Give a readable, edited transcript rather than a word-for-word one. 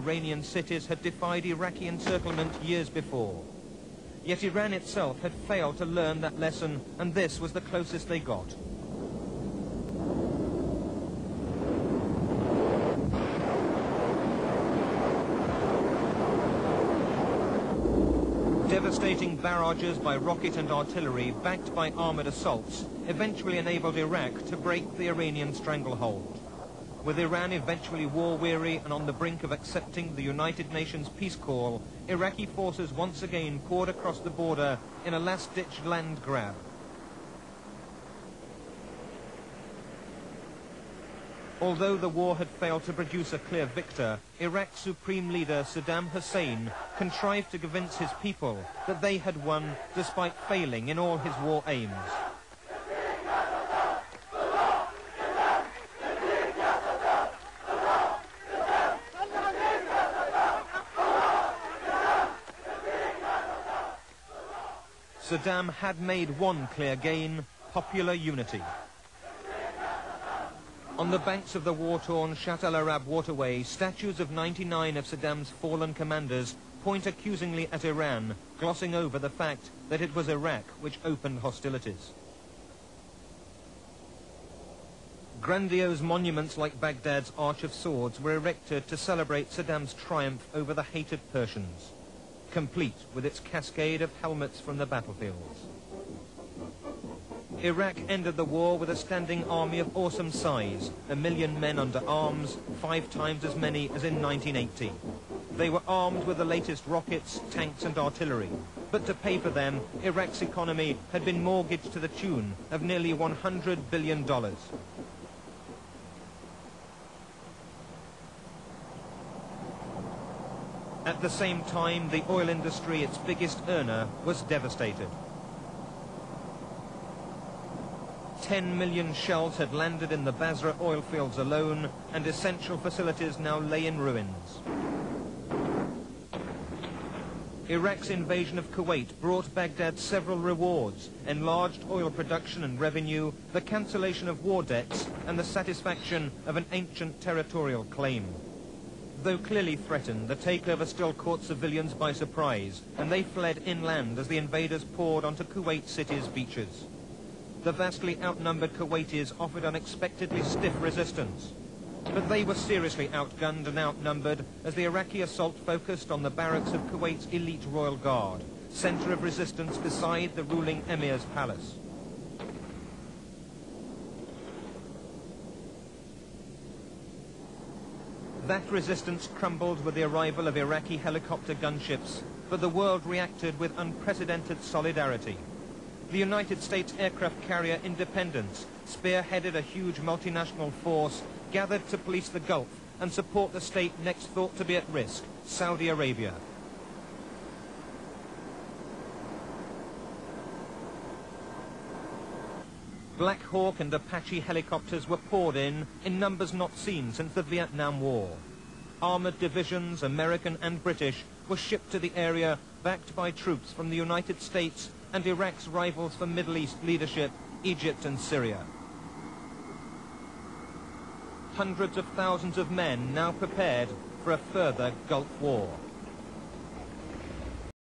Iranian cities had defied Iraqi encirclement years before. Yet Iran itself had failed to learn that lesson, and this was the closest they got. Devastating barrages by rocket and artillery, backed by armoured assaults, eventually enabled Iraq to break the Iranian stranglehold. With Iran eventually war-weary and on the brink of accepting the United Nations peace call, Iraqi forces once again poured across the border in a last-ditch land grab. Although the war had failed to produce a clear victor, Iraq's supreme leader Saddam Hussein contrived to convince his people that they had won despite failing in all his war aims. Saddam had made one clear gain: popular unity. On the banks of the war-torn Shatt al-Arab waterway, statues of 99 of Saddam's fallen commanders point accusingly at Iran, glossing over the fact that it was Iraq which opened hostilities. Grandiose monuments like Baghdad's Arch of Swords were erected to celebrate Saddam's triumph over the hated Persians, complete with its cascade of helmets from the battlefields. Iraq ended the war with a standing army of awesome size, 1 million men under arms, 5 times as many as in 1980. They were armed with the latest rockets, tanks and artillery, but to pay for them, Iraq's economy had been mortgaged to the tune of nearly $100 billion. At the same time, the oil industry, its biggest earner, was devastated. 10 million shells had landed in the Basra oil fields alone, and essential facilities now lay in ruins. Iraq's invasion of Kuwait brought Baghdad several rewards: enlarged oil production and revenue, the cancellation of war debts, and the satisfaction of an ancient territorial claim. Though clearly threatened, the takeover still caught civilians by surprise, and they fled inland as the invaders poured onto Kuwait City's beaches. The vastly outnumbered Kuwaitis offered unexpectedly stiff resistance, but they were seriously outgunned and outnumbered as the Iraqi assault focused on the barracks of Kuwait's elite Royal Guard, center of resistance beside the ruling Emir's palace. That resistance crumbled with the arrival of Iraqi helicopter gunships, but the world reacted with unprecedented solidarity. The United States aircraft carrier Independence spearheaded a huge multinational force gathered to police the Gulf and support the state next thought to be at risk, Saudi Arabia. Black Hawk and Apache helicopters were poured in numbers not seen since the Vietnam War. Armored divisions, American and British, were shipped to the area, backed by troops from the United States and Iraq's rivals for Middle East leadership, Egypt and Syria. Hundreds of thousands of men now prepared for a further Gulf War.